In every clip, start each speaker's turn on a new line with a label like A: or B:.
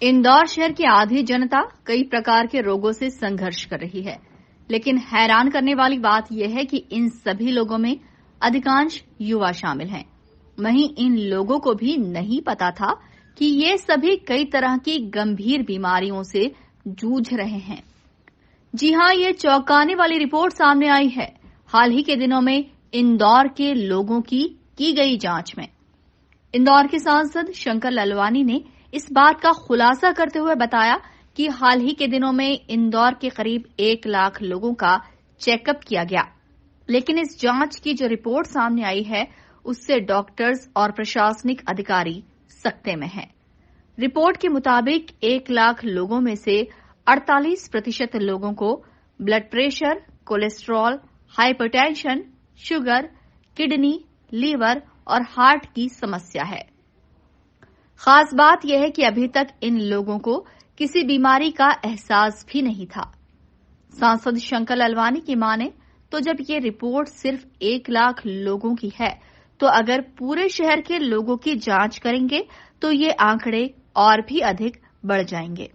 A: इंदौर शहर की आधी जनता कई प्रकार के रोगों से संघर्ष कर रही है, लेकिन हैरान करने वाली बात यह है कि इन सभी लोगों में अधिकांश युवा शामिल हैं। वहीं इन लोगों को भी नहीं पता था कि ये सभी कई तरह की गंभीर बीमारियों से जूझ रहे हैं। जी हां, ये चौंकाने वाली रिपोर्ट सामने आई है हाल ही के दिनों में इंदौर के लोगों की गई जांच में। इंदौर के सांसद शंकर ललवानी ने इस बात का खुलासा करते हुए बताया कि हाल ही के दिनों में इंदौर के करीब 1 लाख लोगों का चेकअप किया गया, लेकिन इस जांच की जो रिपोर्ट सामने आई है उससे डॉक्टर्स और प्रशासनिक अधिकारी सकते में हैं। रिपोर्ट के मुताबिक 1 लाख लोगों में से 48% लोगों को blood pressure, cholesterol, hypertension, sugar, kidney, liver और हार्ट की समस्या है। खास बात यह है कि अभी तक इन लोगों को किसी बीमारी का एहसास भी नहीं था। सांसद शंकर ललवानी की माने तो जब ये रिपोर्ट सिर्फ 1 लाख लोगों की है, तो अगर पूरे शहर के लोगों की जांच करेंगे तो ये आंकड़े और भी अधिक बढ़ जाएंगे।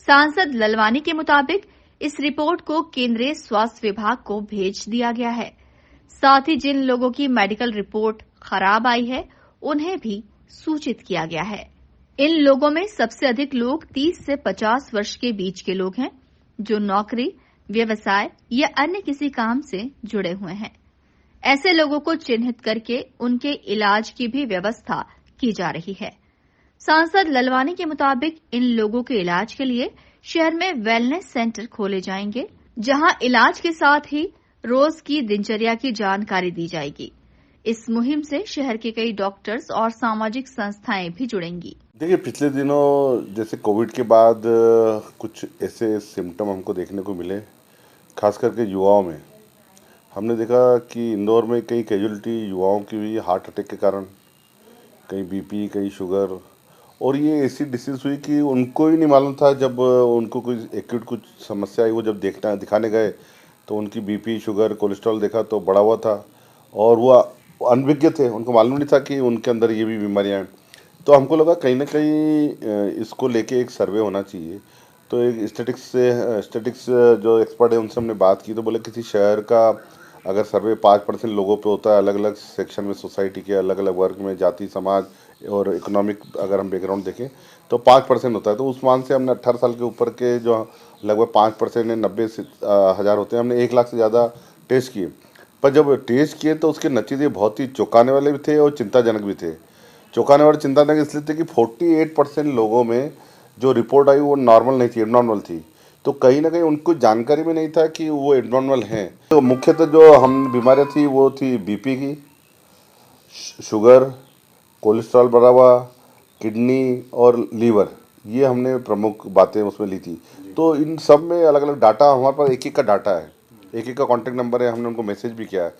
A: सांसद ललवानी के मुताबिक इस रिपोर्ट को केंद्रीय स्वास्थ्य विभाग को भेज दिया गया है। साथ ही जिन लोगों की मेडिकल रिपोर्ट खराब आई है उन्हें भी सूचित किया गया है। इन लोगों में सबसे अधिक लोग 30 से 50 वर्ष के बीच के लोग हैं, जो नौकरी, व्यवसाय या अन्य किसी काम से जुड़े हुए हैं। ऐसे लोगों को चिन्हित करके उनके इलाज की भी व्यवस्था की जा रही है। सांसद ललवानी के मुताबिक इन लोगों के इलाज के लिए शहर में वेलनेस सेंटर खोले जाएंगे, जहां इलाज के साथ ही रोज की दिनचर्या की जानकारी दी जाएगी। इस मुहिम से शहर के कई डॉक्टर्स और सामाजिक संस्थाएं भी जुड़ेंगी।
B: देखिए, पिछले दिनों जैसे कोविड के बाद कुछ ऐसे सिम्टम हमको देखने को मिले, खास करके युवाओं में। हमने देखा कि इंदौर में कई कैजुअलिटी युवाओं की हुई हार्ट अटैक के कारण, कहीं बीपी, कहीं शुगर, और ये ऐसी डिसीज हुई कि उनको ही नहीं मालूम था। जब उनको कोई एक्यूट कुछ समस्या आई, वो जब दिखाने गए तो उनकी बीपी, शुगर, कोलेस्ट्रॉल देखा तो बढ़ा हुआ था, और वो अनभिज्ञ थे, उनको मालूम नहीं था कि उनके अंदर ये भी बीमारियां हैं। तो हमको लगा कहीं ना कहीं इसको लेके एक सर्वे होना चाहिए। तो एक स्टेटिक्स जो एक्सपर्ट है उनसे हमने बात की, तो बोले किसी शहर का अगर सर्वे 5% लोगों पे होता है, अलग अलग सेक्शन में, सोसाइटी के अलग अलग वर्ग में, जाति, समाज और इकोनॉमिक अगर हम बैकग्राउंड देखें तो 5% होता है। तो उस मान से हमने 18 साल के ऊपर के जो लगभग 5% 90,000 होते हैं, हमने 1 लाख से ज़्यादा टेस्ट किए। पर जब टेस्ट किए तो उसके नतीजे बहुत ही चौंकाने वाले भी थे और चिंताजनक भी थे। चौंकाने वाले चिंताजनक इसलिए थे कि 48% लोगों में जो रिपोर्ट आई वो नॉर्मल नहीं थी, एबनॉर्मल थी। तो कहीं ना कहीं उनको जानकारी में नहीं था कि वो एबनॉर्मल हैं। तो मुख्यतः जो हम बीमारियाँ थी वो थी बीपी की, शुगर, कोलेस्ट्रॉल बढ़ा हुआ, किडनी और लीवर। ये हमने प्रमुख बातें उसमें ली थी। तो इन सब में अलग अलग डाटा, हमारे पास एक का डाटा है, एक का कॉन्टैक्ट नंबर है, हमने उनको मैसेज भी किया है।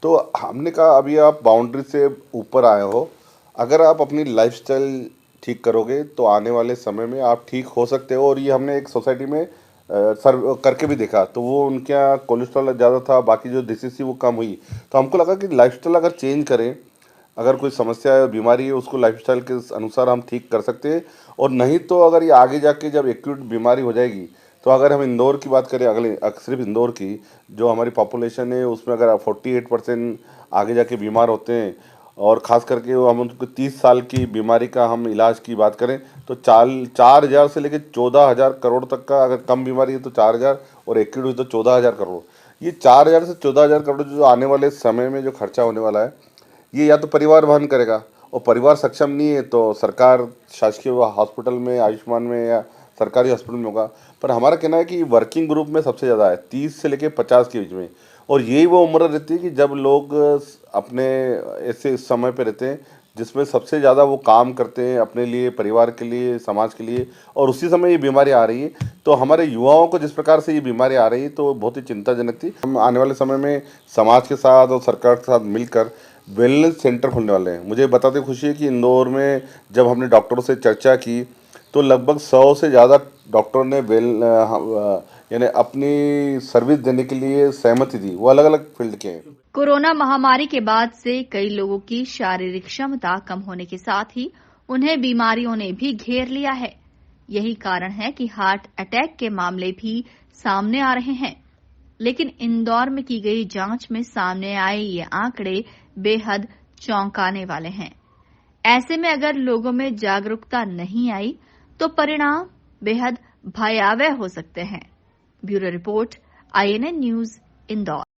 B: तो हमने कहा अभी आप बाउंड्री से ऊपर आए हो, अगर आप अपनी लाइफस्टाइल ठीक करोगे तो आने वाले समय में आप ठीक हो सकते हो। और ये हमने एक सोसाइटी में सर्व करके भी देखा, तो वो उनके यहाँ कोलेस्ट्रॉल ज़्यादा था, बाकी जो डिसीज थी वो कम हुई। तो हमको लगा कि लाइफस्टाइल अगर चेंज करें, अगर कोई समस्या है, बीमारी है, उसको लाइफस्टाइल के अनुसार हम ठीक कर सकते हैं। और नहीं तो अगर ये आगे जाके जब एक्यूट बीमारी हो जाएगी, तो अगर हम इंदौर की बात करें, सिर्फ इंदौर की जो हमारी पॉपुलेशन है उसमें अगर 48% आगे जाके बीमार होते हैं, और ख़ास करके वो हम उनको 30 साल की बीमारी का हम इलाज की बात करें तो 4,000 से लेकर 14,000 करोड़ तक का, अगर कम बीमारी है तो 4,000 और एक्यूट हुई तो 14,000 करोड़। ये 4,000 से 14,000 करोड़ जो आने वाले समय में जो खर्चा होने वाला है, ये या तो परिवार वहन करेगा, और परिवार सक्षम नहीं है तो सरकार शासकीय हॉस्पिटल में, आयुष्मान में या सरकारी हॉस्पिटल में होगा। पर हमारा कहना है कि वर्किंग ग्रुप में सबसे ज़्यादा है, 30 से लेकर 50 के बीच में। और यही वो उम्र रहती है कि जब लोग अपने ऐसे समय पे रहते हैं जिसमें सबसे ज़्यादा वो काम करते हैं अपने लिए, परिवार के लिए, समाज के लिए, और उसी समय ये बीमारी आ रही है। तो हमारे युवाओं को जिस प्रकार से ये बीमारी आ रही है तो बहुत ही चिंताजनक थी। हम आने वाले समय में समाज के साथ और सरकार के साथ मिलकर वेलनेस सेंटर खोलने वाले हैं। मुझे बताते खुशी है कि इंदौर में जब हमने डॉक्टरों से चर्चा की तो लगभग 100 से ज़्यादा डॉक्टरों ने यानी अपनी सर्विस देने के लिए सहमति दी। वो अलग अलग फील्ड के हैं।
A: कोरोना महामारी के बाद से कई लोगों की शारीरिक क्षमता कम होने के साथ ही उन्हें बीमारियों ने भी घेर लिया है। यही कारण है कि हार्ट अटैक के मामले भी सामने आ रहे हैं। लेकिन इंदौर में की गई जांच में सामने आए ये आंकड़े बेहद चौंकाने वाले हैं। ऐसे में अगर लोगों में जागरूकता नहीं आई तो परिणाम बेहद भयावह हो सकते हैं। Bureau report, INN news, Indore.